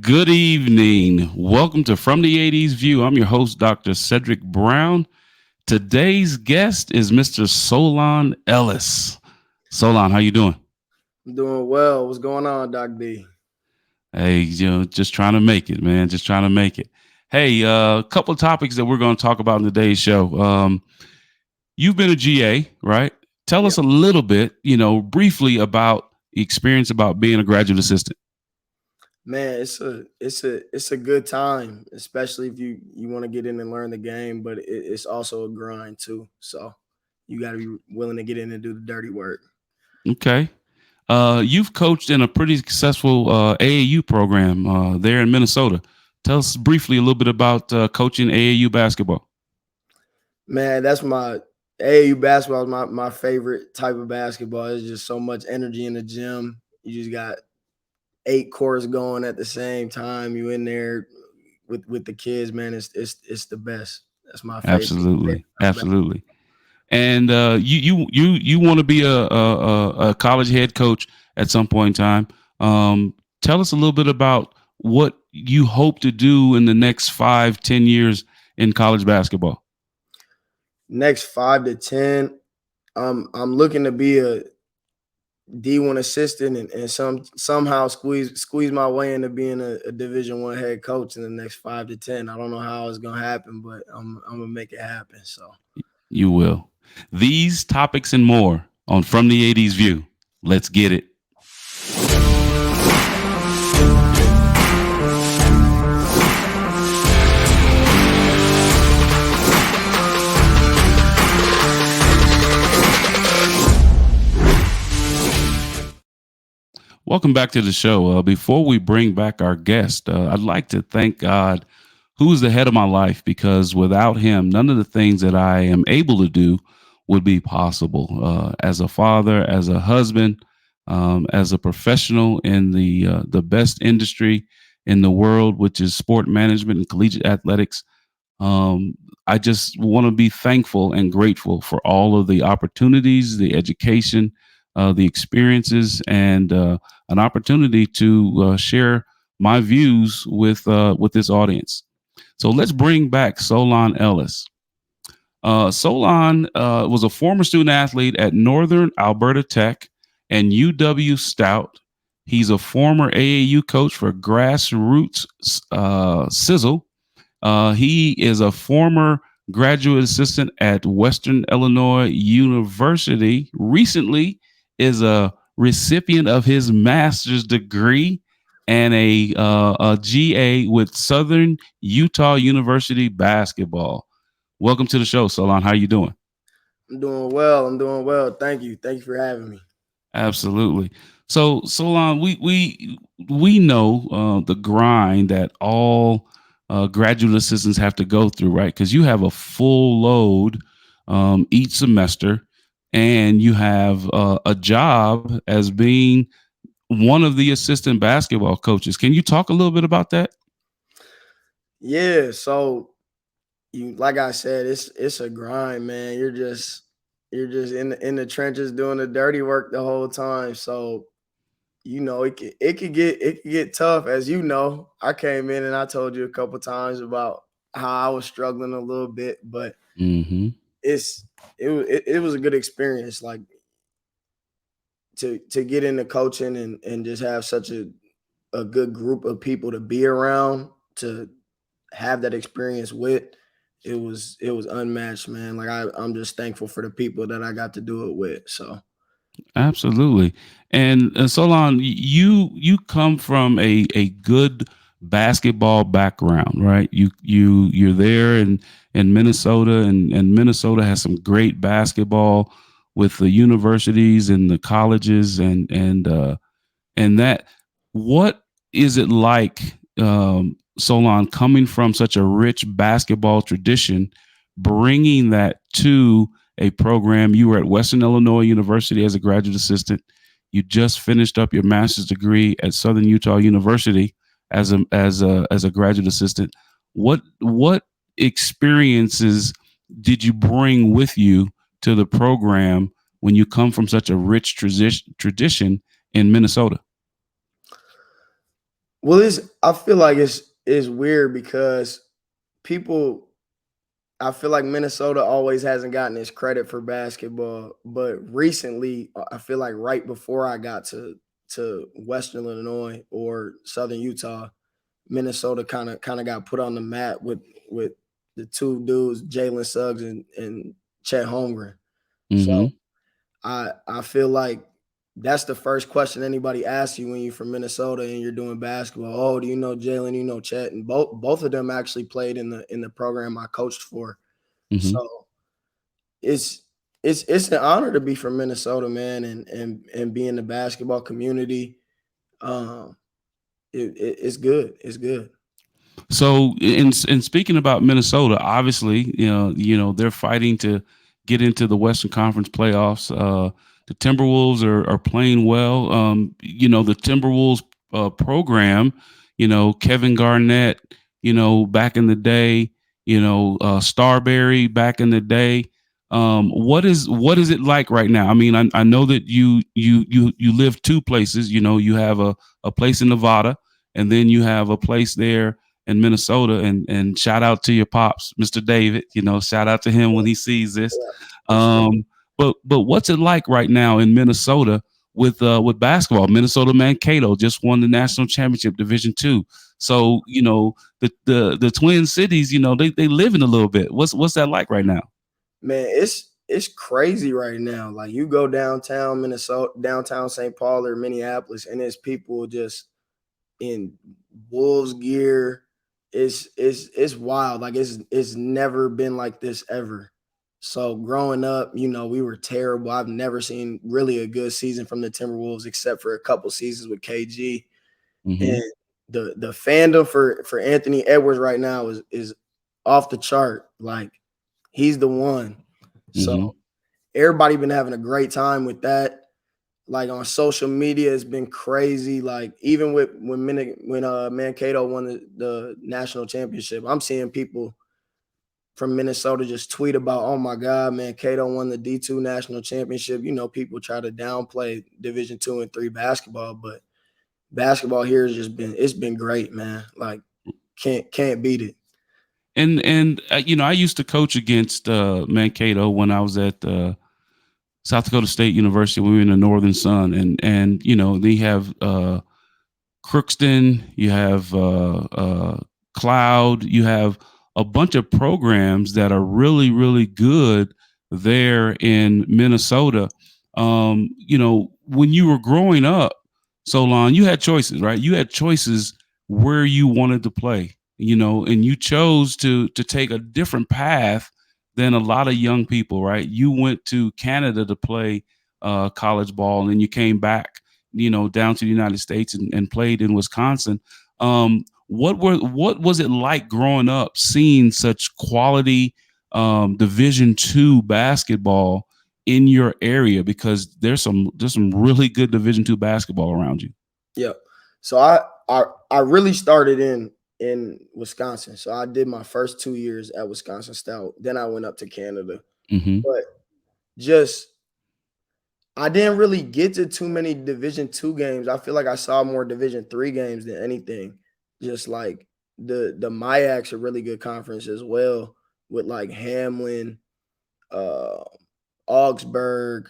Good evening. Welcome to From the 80s View. I'm your host, Dr. Cedric Brown. Today's guest is Mr. Solon Ellis. Solon, how you doing? I'm doing well. What's going on, Doc D? Hey, just trying to make it, man. Just trying to make it. Hey, a couple of topics that we're going to talk about in today's show. You've been a GA, right? Tell Yeah, us a little bit, briefly about the experience about being a graduate assistant. man, it's a good time, especially if you want to get in and learn the game. But it's also a grind too. So you got to be willing to get in and do the dirty work. Okay. You've coached in a pretty successful AAU program there in Minnesota. Tell us briefly a little bit about coaching AAU basketball. Man, that's my AAU basketball is my favorite type of basketball. It's just so much energy in the gym. You just got 8 courts going at the same time. You in there with the kids, man. It's the best. That's my favorite. Absolutely, Favorite absolutely. And you want to be a college head coach at some point in time. Tell us a little bit about what you hope to do in the next 5-10 years in college basketball. next 5 to 10. I'm looking to be a D1 assistant and somehow squeeze my way into being a Division 1 head coach in the next 5 to 10. I don't know how it's gonna happen, but I'm gonna make it happen. So You will. These topics and more on From the 80s View. Let's get it. Welcome back to the show. Before we bring back our guest, I'd like to thank God, who's the head of my life, because without him, none of the things that I am able to do would be possible. As a father, as a husband, as a professional in the best industry in the world, which is sport management and collegiate athletics. Um, I just want to be thankful and grateful for all of the opportunities, the education, the experiences, and an opportunity to share my views with this audience. So let's bring back Solon Ellis. Solon was a former student athlete at Northern Alberta Tech and UW Stout. He's a former AAU coach for Grassroots Sizzle. He is a former graduate assistant at Western Illinois University. Recently, is a recipient of his master's degree and a GA with Southern Utah University basketball. Welcome to the show, Solon. How you doing? I'm doing well. I'm doing well. Thank you for having me. Absolutely. So, Solon, we know the grind that all graduate assistants have to go through, right? Because you have a full load each semester, and you have a job as being one of the assistant basketball coaches. Can you talk a little bit about that? Yeah. So you like I said, it's a grind, man. You're just in the trenches doing the dirty work the whole time. So it could get tough. As you know, I came in and I told you a couple times about how I was struggling a little bit, but Mm-hmm. it's it was a good experience, like to get into coaching and just have such a good group of people to be around, to have that experience with. It was unmatched, man. Like I'm just thankful for the people that I got to do it with. So Absolutely. And Solon, you come from a good basketball background, right? You're there in Minnesota, and Minnesota has some great basketball with the universities and the colleges, and that. What is it like, Solon, coming from such a rich basketball tradition, bringing that to a program? You were at Western Illinois University as a graduate assistant. You just finished up your master's degree at Southern Utah University as a graduate assistant. What experiences did you bring with you to the program when you come from such a rich tradition in Minnesota? Well, I feel like it's weird because people I feel like Minnesota always hasn't gotten its credit for basketball, but recently, I feel like right before I got to Western Illinois or Southern Utah, Minnesota kind of got put on the map with the two dudes, Jalen Suggs and Chet Holmgren. So Mm-hmm. I feel like that's the first question anybody asks you when you're from Minnesota and you're doing basketball. Oh, do you know Jalen? You know Chet? And both of them actually played in the program I coached for. Mm-hmm. So it's it's an honor to be from Minnesota, man, and be in the basketball community. Um, it's good. It's good. So, in speaking about Minnesota, obviously, they're fighting to get into the Western Conference playoffs. The Timberwolves are playing well. The Timberwolves program, Kevin Garnett, back in the day, Starberry back in the day. What is it like right now? I mean, I know that you live two places. You have a place in Nevada, and then you have a place there in Minnesota, and shout out to your pops, Mr. David. Shout out to him when he sees this. Yeah, for sure. Um, but what's it like right now in Minnesota with basketball? Minnesota Mankato just won the national championship, Division II. So the Twin Cities, they live in a little bit. What's that like right now? Man, it's crazy right now. Like you go downtown Minnesota, downtown St. Paul or Minneapolis, and it's people just in Wolves gear. It's wild. Like it's never been like this ever. So growing up, we were terrible. I've never seen really a good season from the Timberwolves except for a couple seasons with KG. Mm-hmm. And the fandom for Anthony Edwards right now is off the chart. Like he's the one. So Mm-hmm. everybody been having a great time with that. Like on social media, it's been crazy. Like even with when Mankato won the national championship, I'm seeing people from Minnesota just tweet about, oh my God, Mankato won the D2 national championship. People try to downplay Division II and III basketball, but basketball here has just been great, man. Like can't beat it. And I used to coach against Mankato when I was at South Dakota State University. We were in the Northern Sun, and they have Crookston, you have Cloud, you have a bunch of programs that are really, really good there in Minnesota. When you were growing up, Solon, you had choices, right? You had choices where you wanted to play, and you chose to take a different path than a lot of young people, right? You went to Canada to play college ball, and then you came back down to the United States and played in Wisconsin. What was it like growing up, seeing such quality Division II basketball in your area? Because there's some really good Division II basketball around you. Yep. So I really started in Wisconsin. So I did my first 2 years at Wisconsin Stout. Then I went up to Canada. Mm-hmm. But just I didn't really get to too many Division II games. I feel like I saw more Division III games than anything. Just like the MIAC's a really good conference as well with like Hamlin, uh, Augsburg,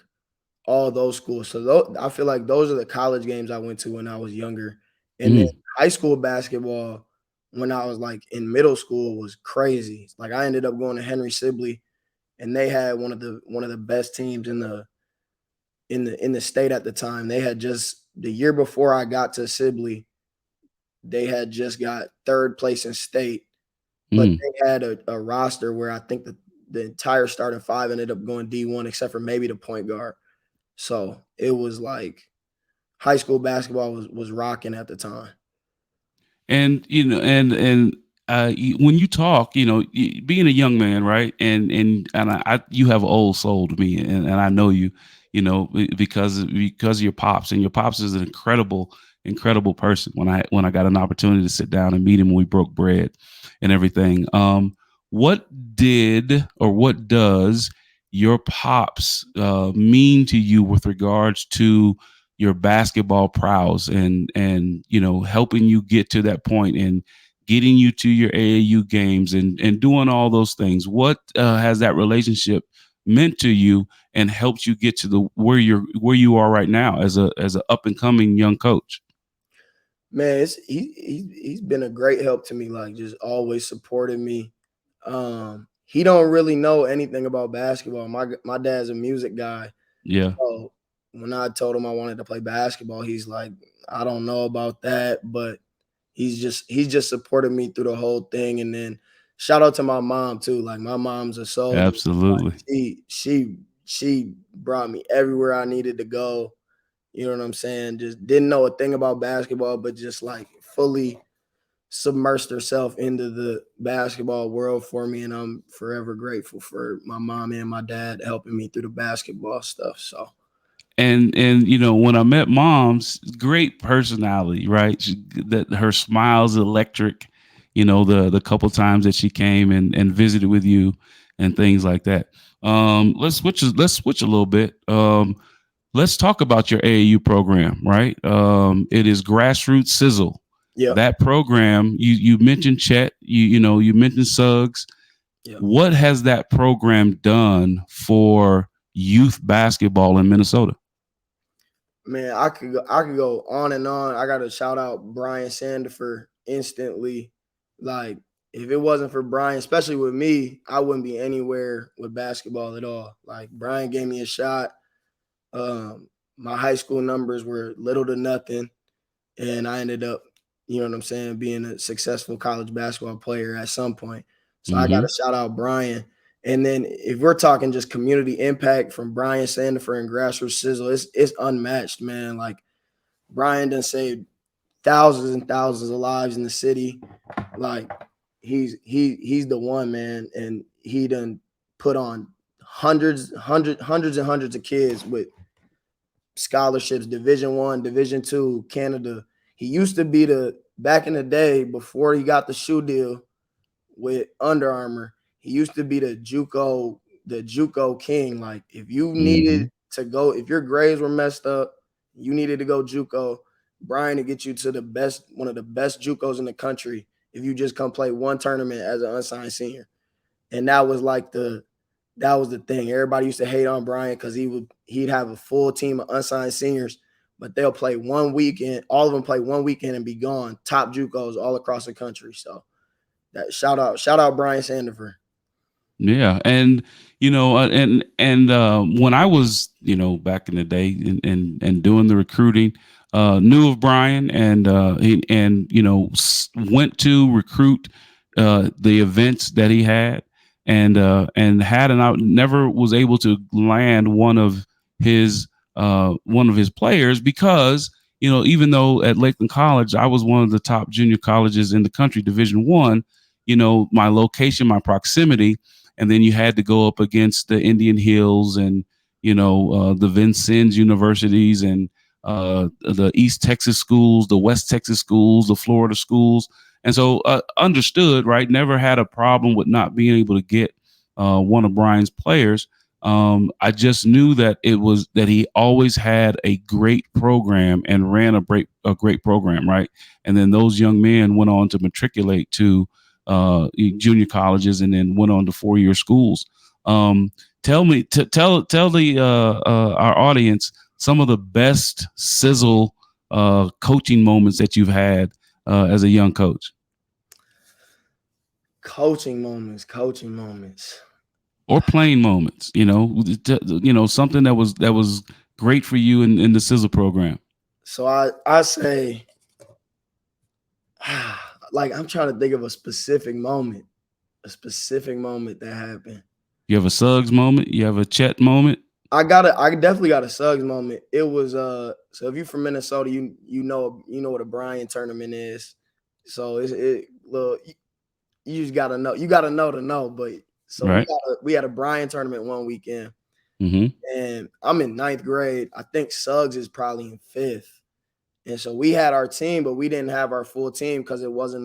all those schools. So I feel like those are the college games I went to when I was younger. And then Mm. high school basketball when I was like in middle school was crazy. Like I ended up going to Henry Sibley and they had one of the best teams in the state at the time. They had just the year before I got to Sibley, they had just got third place in state, but Mm. they had a roster where I think the entire starting five ended up going D1 except for maybe the point guard. So it was like high school basketball was rocking at the time. And when you talk, being a young man, right? And you have an old soul to me, and I know you, because of your pops, and your pops is an incredible person. When I got an opportunity to sit down and meet him, when we broke bread and everything. What did or what does your pops mean to you with regards to your basketball prowess and helping you get to that point and getting you to your AAU games and doing all those things. What has that relationship meant to you and helped you get to the where you are right now as a up and coming young coach? Man, he's been a great help to me, like just always supported me. He don't really know anything about basketball. My dad's a music guy. Yeah, So when I told him I wanted to play basketball, he's like, I don't know about that, but he's just supported me through the whole thing. And then shout out to my mom too. Like my mom's a soldier. absolutely. Like she brought me everywhere I needed to go. You know what I'm saying? Just didn't know a thing about basketball, but just like fully submersed herself into the basketball world for me. And I'm forever grateful for my mom and my dad helping me through the basketball stuff. So And when I met mom's great personality, right? That her smile's electric. The couple times that she came and visited with you and things like that. Let's switch a little bit. Let's talk about your AAU program, right? It is grassroots sizzle. yeah, That program, you mentioned Chet, you mentioned Suggs. yeah. What has that program done for youth basketball in Minnesota? Man, I could go on and on. I gotta shout out Brian Sandifer instantly. Like, if it wasn't for Brian, especially with me, I wouldn't be anywhere with basketball at all. Like Brian gave me a shot. My high school numbers were little to nothing, and I ended up, you know what I'm saying, being a successful college basketball player at some point. So I got Hmm. to shout out Brian. And then if we're talking just community impact from Brian Sandifer and Grassroots Sizzle, it's unmatched, man. Like Brian done saved thousands and thousands of lives in the city. Like he's the one, man, and he done put on hundreds and hundreds of kids with scholarships, Division 1, Division 2, Canada. He used to be the back in the day before he got the shoe deal with Under Armour. He used to be the JUCO king. Like if you needed Hmm. to go, if your grades were messed up, you needed to go JUCO. Brian to get you to the best, one of the best JUCOs in the country. If you just come play one tournament as an unsigned senior, and that was the thing. Everybody used to hate on Brian because he'd have a full team of unsigned seniors, but they'll play one weekend. All of them play one weekend and be gone. Top JUCOs all across the country. So that shout out Brian Sandifer. Yeah, and when I was back in the day and doing the recruiting, knew of Brian and went to recruit the events that he had and had and I never was able to land his one of his players because even though at Lakeland College I was one of the top junior colleges in the country, Division 1, my location, my proximity, and then you had to go up against the Indian Hills and the Vincennes universities and the East Texas schools, the West Texas schools, the Florida schools, and so understood, right? Never had a problem with not being able to get one of Brian's players. I just knew that it was that he always had a great program and ran a great program, right? And then those young men went on to matriculate to junior colleges and then went on to 4-year schools. Tell me, tell the our audience some of the best sizzle coaching moments that you've had as a young coach, Coaching moments. or playing moments. Something that was great for you in the sizzle program. So I say, like I'm trying to think of a specific moment that happened. You have a Suggs moment. You have a Chet moment. I definitely got a Suggs moment. It was so if you're from Minnesota, you know what a Bryan tournament is. So you just gotta know to know. But so we Right. got we had a Bryan tournament one weekend, Mm-hmm. and I'm in ninth grade. I think Suggs is probably in fifth. And so we had our team, but we didn't have our full team because it wasn't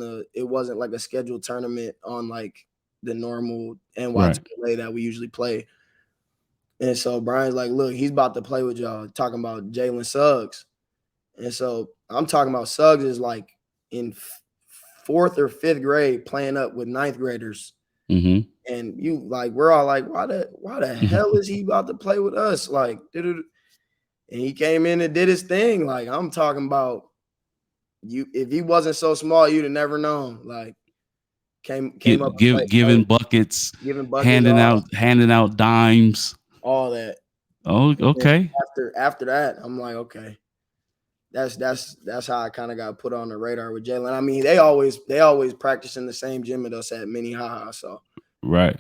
like a scheduled tournament on like the normal Right. NCAA that we usually play. And so Brian's like, look, he's about to play with y'all, talking about Jalen Suggs. And so I'm talking about Suggs is like in fourth or fifth grade playing up with ninth graders. Mm-hmm. And you like, we're all like, why the hell is he about to play with us? Like, and he came in and did his thing. Like, I'm talking about if he wasn't so small, you'd have never known. Like, came up and Giving buckets, giving buckets, handing out dimes, all that. Oh, okay. After that, I'm like, okay, that's how I kind of got put on the radar with Jalen. I mean, they always practice in the same gym with us at Minnehaha. So right.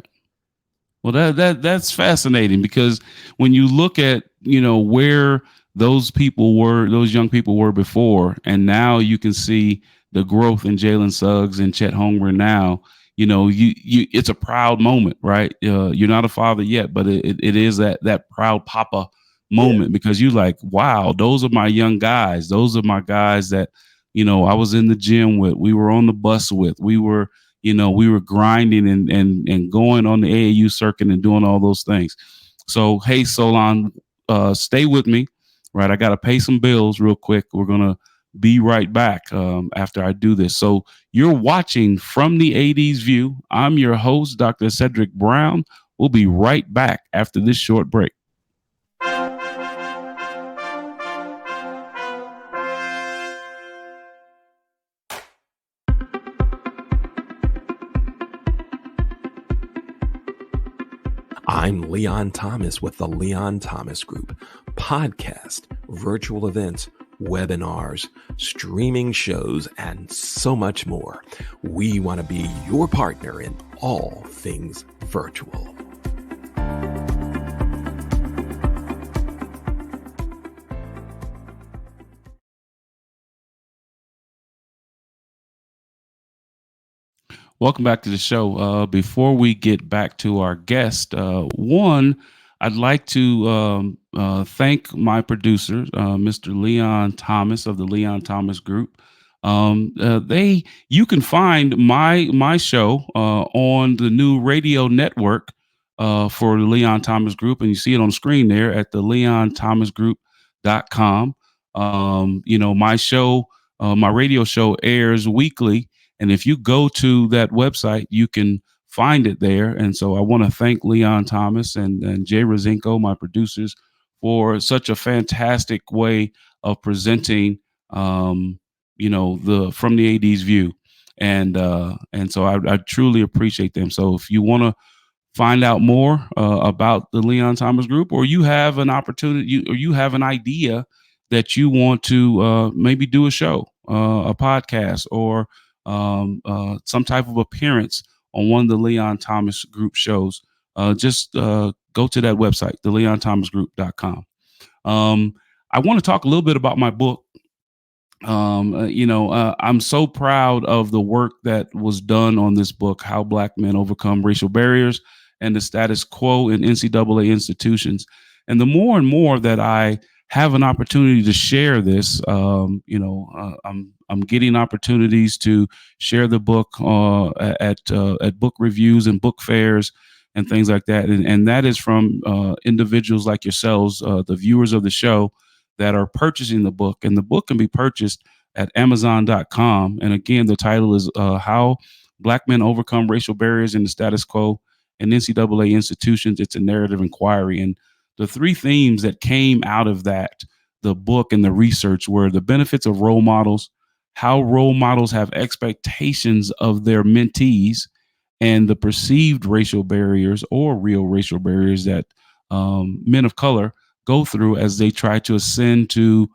Well, that's fascinating because when you look at where those young people were before, and now you can see the growth in Jalen Suggs and Chet Holmgren now. It's a proud moment, right? You're not a father yet, but it is that proud papa moment because you're like, wow, those are my young guys. Those are my guys that I was in the gym with. We were on the bus with. We were grinding and going on the AAU circuit and doing all those things. So, hey, Solon, stay with me, right? I got to pay some bills real quick. We're going to be right back after I do this. So you're watching From the 80s View. I'm your host, Dr. Cedric Brown. We'll be right back after this short break. I'm Leon Thomas with the Leon Thomas Group. Podcast, virtual events, webinars, streaming shows, and so much more. We want to be your partner in all things virtual. Welcome back to the show. Before we get back to our guest, I'd like to thank my producer, Mr. Leon Thomas of the Leon Thomas Group. You can find my show on the new radio network for the Leon Thomas Group, and you see it on the screen there at the leonthomasgroup.com. My show, my radio show airs weekly. And if you go to that website, you can find it there. And so I want to thank Leon Thomas and Jay Rosinko, my producers, for such a fantastic way of presenting, the From the 80s View. And so I truly appreciate them. So if you want to find out more about the Leon Thomas Group, or you have an opportunity, or you have an idea that you want to maybe do a show, a podcast, or some type of appearance on one of the Leon Thomas Group shows, just go to that website, theleonthomasgroup.com. I want to talk a little bit about my book. I'm so proud of the work that was done on this book, How Black Men Overcome Racial Barriers and the Status Quo in NCAA Institutions. And the more and more that I have an opportunity to share this, I'm getting opportunities to share the book at book reviews and book fairs and things like that. And that is from individuals like yourselves, the viewers of the show, that are purchasing the book. And the book can be purchased at Amazon.com. And again, the title is How Black Men Overcome Racial Barriers in the Status Quo in NCAA Institutions. It's a narrative inquiry. And the three themes that came out of that, the book and the research, were the benefits of role models, how role models have expectations of their mentees, and the perceived racial barriers or real racial barriers that men of color go through as they try to ascend to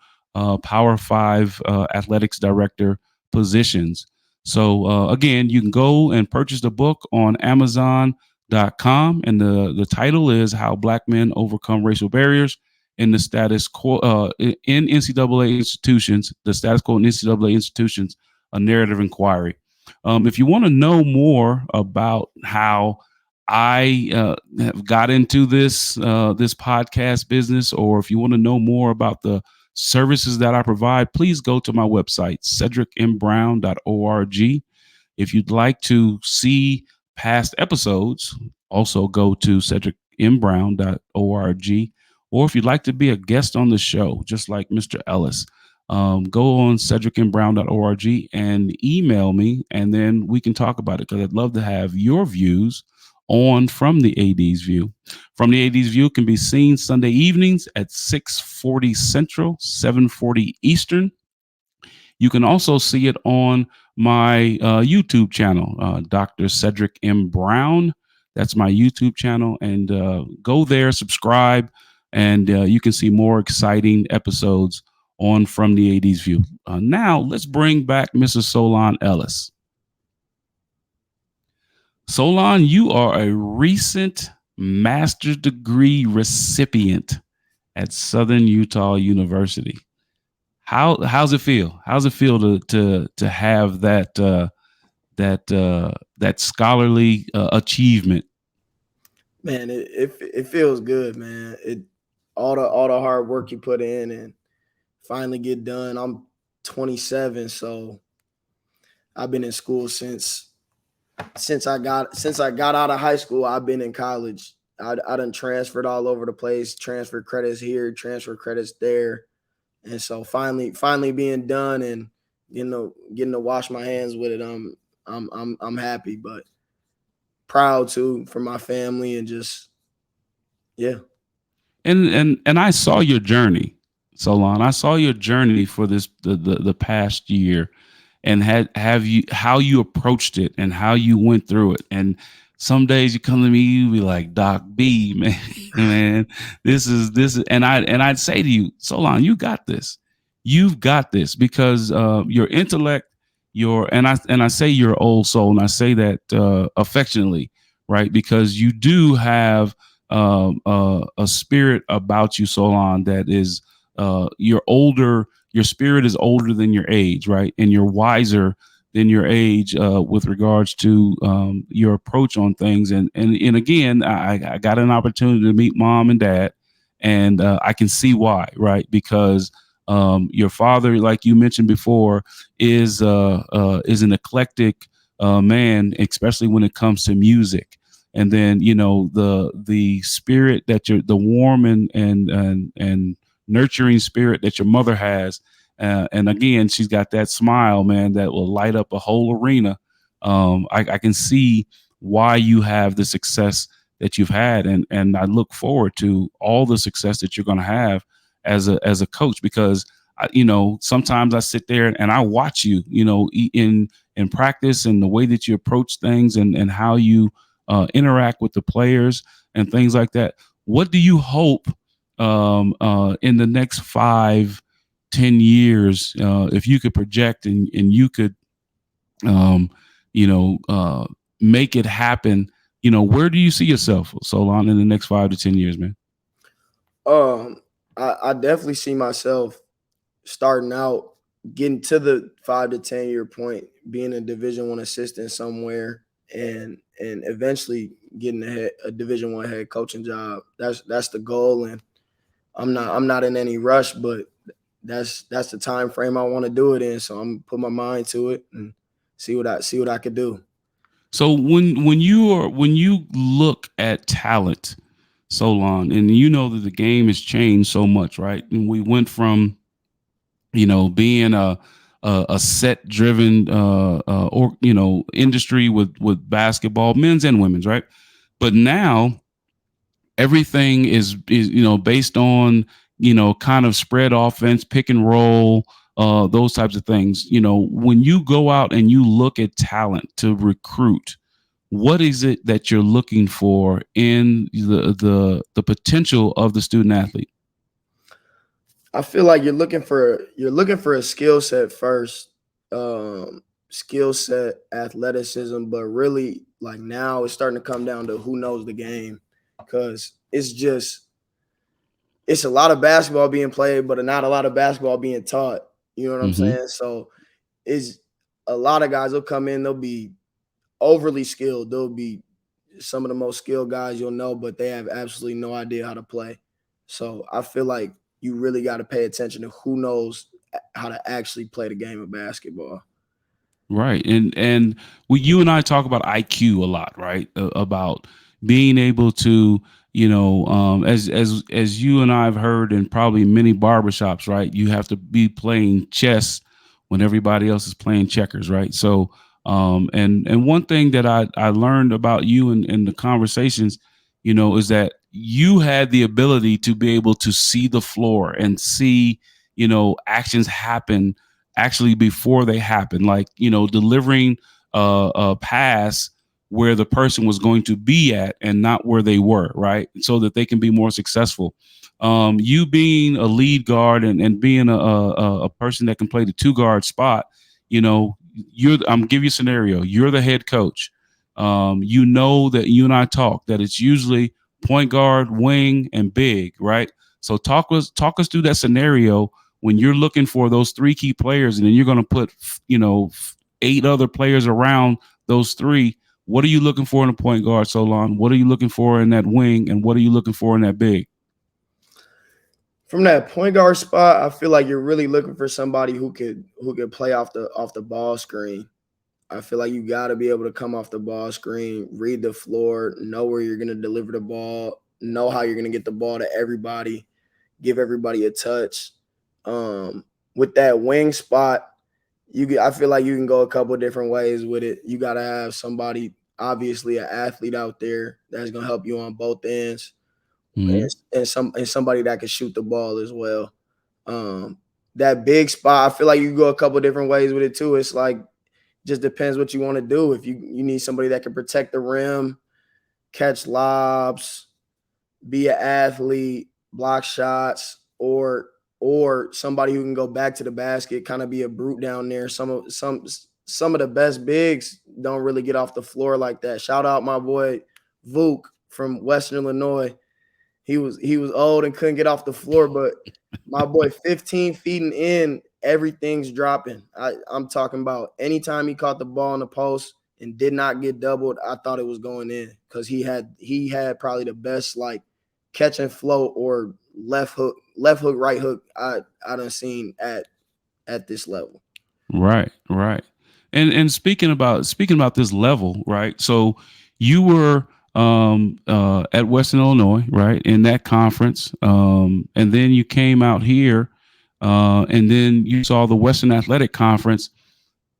Power 5 athletics director positions. So again, you can go and purchase the book on Amazon.com, and the title is How Black Men Overcome Racial Barriers in the Status Quo in NCAA Institutions, the Status Quo in NCAA Institutions, a narrative inquiry. If you want to know more about how I have got into this podcast business, or if you want to know more about the services that I provide, please go to my website, cedricmbrown.org. If you'd like to see past episodes, also go to cedricmbrown.org. Or if you'd like to be a guest on the show, just like Mr. Ellis, go on cedricmbrown.org and email me, and then we can talk about it, because I'd love to have your views on From the AD's View. From the AD's View can be seen Sunday evenings at 6:40 Central, 7:40 Eastern. You can also see it on my YouTube channel, Dr. Cedric M. Brown. That's my YouTube channel. And go there, subscribe, and you can see more exciting episodes on From the AD's View. Now, let's bring back Mrs. Solon Ellis. Solon, you are a recent master's degree recipient at Southern Utah University. How's it feel? How's it feel to have that scholarly achievement? Man, it feels good, man. All the hard work you put in and finally get done. I'm 27, so I've been in school since I got out of high school. I've been in college. I done transferred all over the place, transfer credits here, transfer credits there. And so finally being done and getting to wash my hands with it, I'm happy, but proud too for my family, and just And I saw your journey, Solon. I saw your journey for the past year, and how you approached it and how you went through it. And some days you come to me, you be like, Doc B, man, man, this is, and I'd say to you, Solon, you got this. You've got this, because your intellect, and I say your old soul, and I say that affectionately, right? Because you do have a spirit about you, Solon, that is you're older. Your spirit is older than your age, right? And you're wiser than your age with regards to your approach on things. And again, I got an opportunity to meet mom and dad, and I can see why, right? Because your father, like you mentioned before, is an eclectic man, especially when it comes to music. And then the spirit that the warm and nurturing spirit that your mother has. And again, she's got that smile, man, that will light up a whole arena. I can see why you have the success that you've had, and I look forward to all the success that you're going to have as a coach, because sometimes I sit there and I watch you, in practice, and the way that you approach things, and how you interact with the players and things like that. What do you hope in the next 5-10 years, if you could project and you could make it happen? Where do you see yourself, Solon, in the next 5 to 10 years, man? I definitely see myself starting out, getting to the 5 to 10 year point, being a Division I assistant somewhere, and eventually getting a Division I head coaching job. That's the goal, and I'm not in any rush, but that's the time frame I want to do it in. So I'm put my mind to it and see what I could do. So when you look at talent, Solon, and you know that the game has changed so much, right? And we went from being a set driven or industry with basketball, men's and women's, right? But now everything is based on kind of spread offense, pick and roll, those types of things. When you go out and you look at talent to recruit, what is it that you're looking for in the potential of the student athlete? I feel like you're looking for a skill set first, skill set, athleticism, but really, like, now it's starting to come down to who knows the game, because it's a lot of basketball being played, but not a lot of basketball being taught. You know what I'm saying? So it's a lot of guys will come in, they'll be overly skilled. They'll be some of the most skilled guys you'll know, but they have absolutely no idea how to play. So I feel like you really got to pay attention to who knows how to actually play the game of basketball. Right. You and I talk about IQ a lot, right? About being able to, as you and I have heard in probably many barbershops, right? You have to be playing chess when everybody else is playing checkers, right? So, and one thing that I learned about you in the conversations, is that you had the ability to be able to see the floor and see, actions happen actually before they happen, like, delivering a pass where the person was going to be at and not where they were, right? So that they can be more successful. You being a lead guard and being a person that can play the two guard spot, I'm give you a scenario. You're the head coach. You know that you and I talk that it's usually point guard, wing, and big, right? So talk us through that scenario when you're looking for those three key players, and then you're going to put eight other players around those three. What are you looking for in a point guard, Solon? What are you looking for in that wing, and what are you looking for in that big? From that point guard spot, I feel like you're really looking for somebody who could play off the ball screen. I feel like you got to be able to come off the ball screen, read the floor, know where you're going to deliver the ball, know how you're going to get the ball to everybody, give everybody a touch. With that wing spot, I feel like you can go a couple of different ways with it. You got to have somebody, obviously an athlete out there that's going to help you on both ends, and somebody that can shoot the ball as well. That big spot, I feel like you can go a couple of different ways with it too. It's like just depends what you want to do. If you need somebody that can protect the rim, catch lobs, be an athlete, block shots, or somebody who can go back to the basket, kind of be a brute down there. Some of the best bigs don't really get off the floor like that. Shout out my boy Vuk from Western Illinois. He was old and couldn't get off the floor, but my boy 15 feet and in, everything's dropping. I'm talking about anytime he caught the ball in the post and did not get doubled, I thought it was going in because he had probably the best like catch and float or left hook, right hook I done seen at this level. Right, right. And speaking about this level, right? So you were at Western Illinois, right, in that conference, and then you came out here, and then you saw the Western Athletic Conference.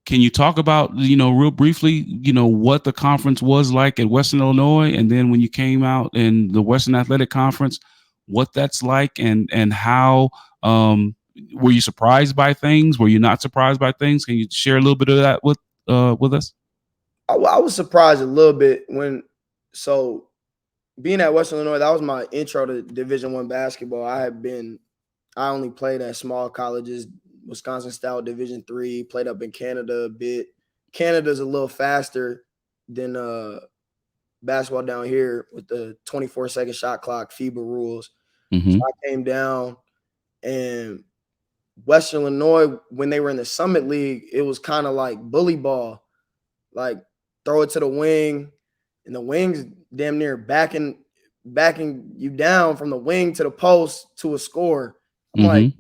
Can you talk about, real briefly, what the conference was like at Western Illinois, and then when you came out in the Western Athletic Conference, what that's like, and how were you surprised by things? Were you not surprised by things? Can you share a little bit of that with us? I was surprised a little bit so being at Western Illinois, that was my intro to Division I basketball. I only played at small colleges, Wisconsin style Division III, played up in Canada a bit. Canada's a little faster than basketball down here with the 24-second shot clock, FIBA rules. Mm-hmm. So I came down, and Western Illinois, when they were in the Summit League, it was kind of like bully ball, like throw it to the wing, and the wing's damn near backing you down from the wing to the post to a score. I'm like,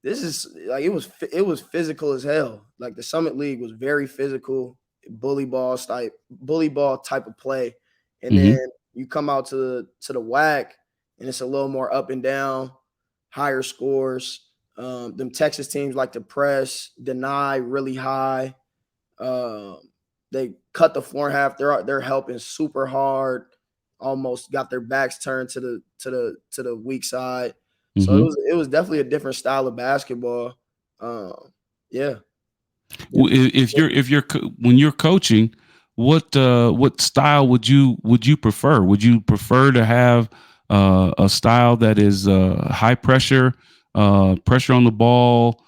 this is like it was physical as hell. Like the Summit League was very physical, bully ball type of play, and then you come out to the WAC, and it's a little more up and down, higher scores. Them Texas teams like to press, deny really high. They cut the floor in half. They're helping super hard. Almost got their backs turned to the weak side. So it was definitely a different style of basketball. Yeah. If you're when you're coaching, what style would you prefer? Would you prefer to have a style that is high pressure, pressure on the ball,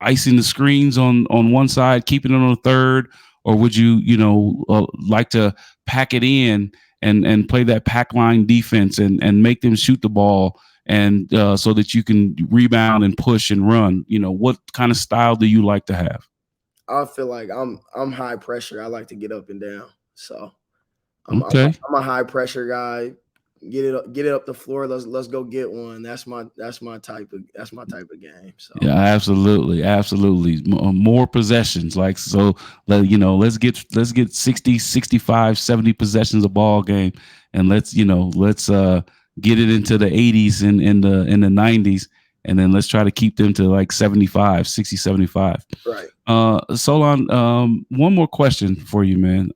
icing the screens on one side, keeping it on the third, or would you like to pack it in and play that pack line defense and make them shoot the ball and so that you can rebound and push and run? What kind of style do you like to have? I feel like I'm high pressure. I like to get up and down. So I'm Okay. I'm a high pressure guy. get it up the floor. Let's go get one. That's my type of game. So Yeah, absolutely, absolutely. More possessions, like so. Let's get 60, 65, 70 possessions a ball game, and let's get it into the 80s and in the 90s, and then let's try to keep them to like 75, 60, 75. right. Solon, one more question for you, man.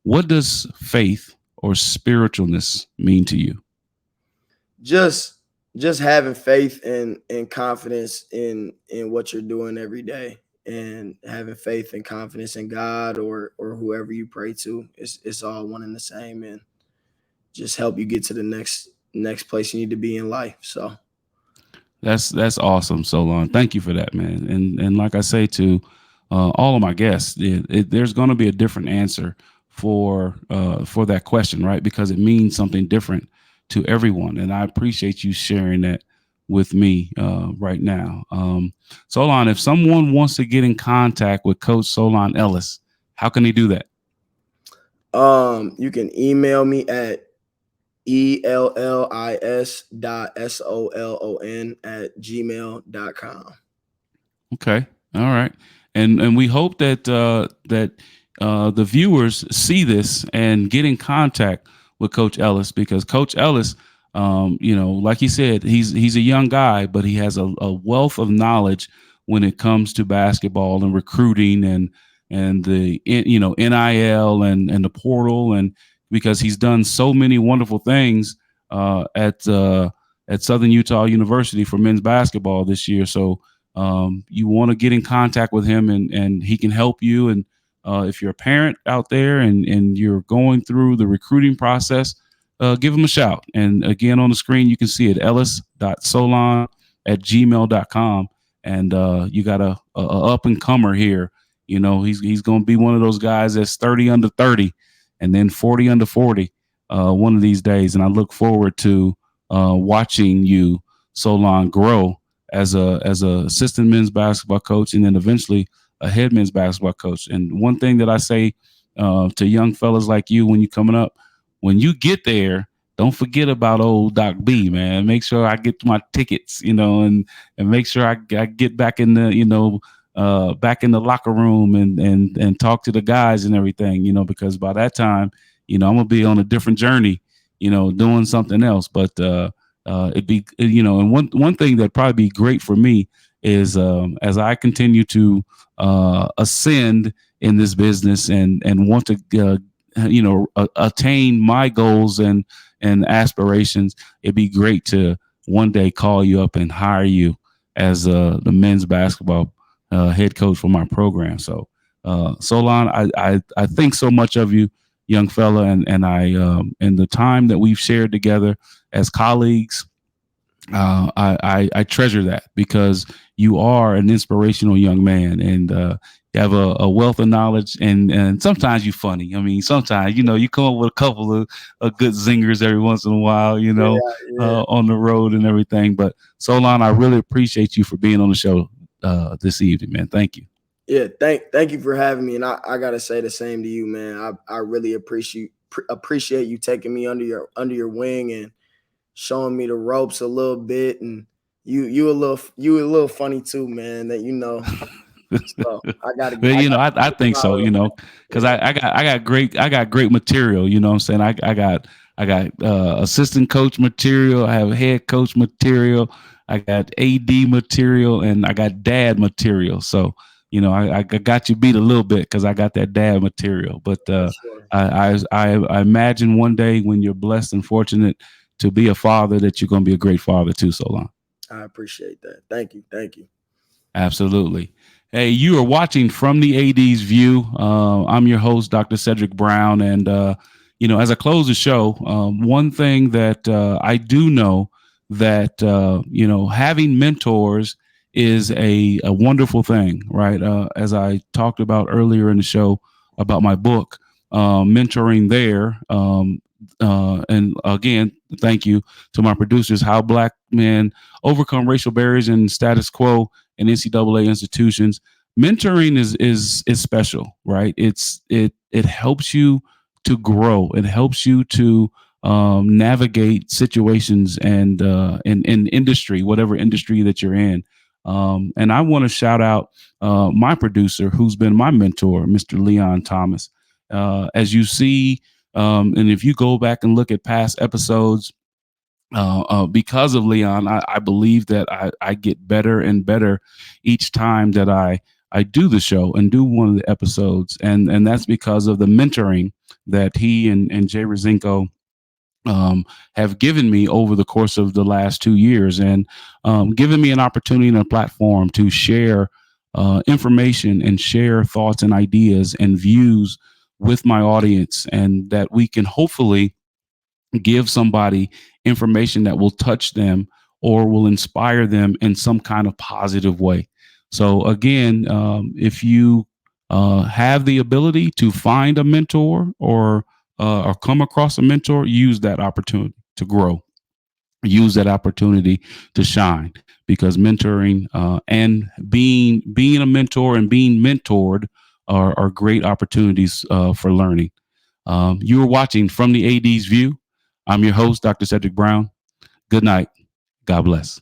What does faith or spiritualness mean to you? Just having faith and confidence in what you're doing every day, and having faith and confidence in God or whoever you pray to. It's all one and the same, and just help you get to the next place you need to be in life. So That's awesome, Solon. Thank you for that, man. And like I say to all of my guests, there's going to be a different answer for that question, right? Because it means something different to everyone, and I appreciate you sharing that with me right now. Solon, if someone wants to get in contact with Coach Solon Ellis, how can they do that? you can email me at ellis.solon@gmail.com. Okay. All right. And we hope that the viewers see this and get in contact with Coach Ellis, because Coach Ellis, like he said, he's a young guy, but he has a wealth of knowledge when it comes to basketball and recruiting and the NIL and the portal, and because he's done so many wonderful things at Southern Utah University for men's basketball this year. So you want to get in contact with him, and he can help you. And if you're a parent out there and you're going through the recruiting process, give him a shout. And again, on the screen, you can see it, ellis.solon@gmail.com. And you got a up and comer here. He's going to be one of those guys that's 30 under 30 and then 40 under 40 one of these days. And I look forward to watching you, Solon, grow as a assistant men's basketball coach, and then eventually a head men's basketball coach. And one thing that I say to young fellas like you when you're coming up, when you get there, don't forget about old Doc B, man. Make sure I get my tickets, and make sure I get back in the back in the locker room and talk to the guys and everything, because by that time, I'm gonna be on a different journey, doing something else. But it'd be, and one thing that'd probably be great for me is as I continue to ascend in this business and want to attain my goals and aspirations, it'd be great to one day call you up and hire you as the men's basketball head coach for my program. So Solon, I think so much of you, young fella, and I and the time that we've shared together as colleagues, I treasure that, because you are an inspirational young man, and you have a wealth of knowledge, and sometimes you're funny. I mean, sometimes you come up with a couple of good zingers every once in a while, Yeah. on the road and everything. But Solon, I really appreciate you for being on the show this evening, man. Thank you. Yeah, thank you for having me, and I gotta say the same to you, man. I really appreciate you taking me under your wing and showing me the ropes a little bit, and you a little funny too, man. That so I gotta. Well, I think so, because I got great material. You know what I'm saying? I got assistant coach material. I have head coach material. I got AD material, and I got dad material. So I got you beat a little bit because I got that dad material. But Sure. I imagine one day when you're blessed and fortunate to be a father, that you're going to be a great father too, Solon. I appreciate that. Thank you. Absolutely. Hey, you are watching From the AD's View. I'm your host, Dr. Cedric Brown. And, as I close the show, one thing that I do know that, having mentors is a wonderful thing, right? As I talked about earlier in the show about my book, mentoring there. And again, thank you to my producers, How Black Men Overcome Racial Barriers and Status Quo in NCAA institutions. Mentoring is special, right? It helps you to grow. It helps you to navigate situations and in industry, whatever industry that you're in. And I want to shout out my producer, who's been my mentor, Mr. Leon Thomas. As you see, and if you go back and look at past episodes, because of Leon, I believe that I get better and better each time that I do the show and do one of the episodes, and that's because of the mentoring that he and Jay Rosinko have given me over the course of the last 2 years, and given me an opportunity and a platform to share information and share thoughts and ideas and views with my audience, and that we can hopefully give somebody information that will touch them or will inspire them in some kind of positive way. So again, if you have the ability to find a mentor or come across a mentor, use that opportunity to grow. Use that opportunity to shine, because mentoring and being a mentor and being mentored are great opportunities for learning. You are watching From the AD's View. I'm your host, Dr. Cedric Brown. Good night. God bless.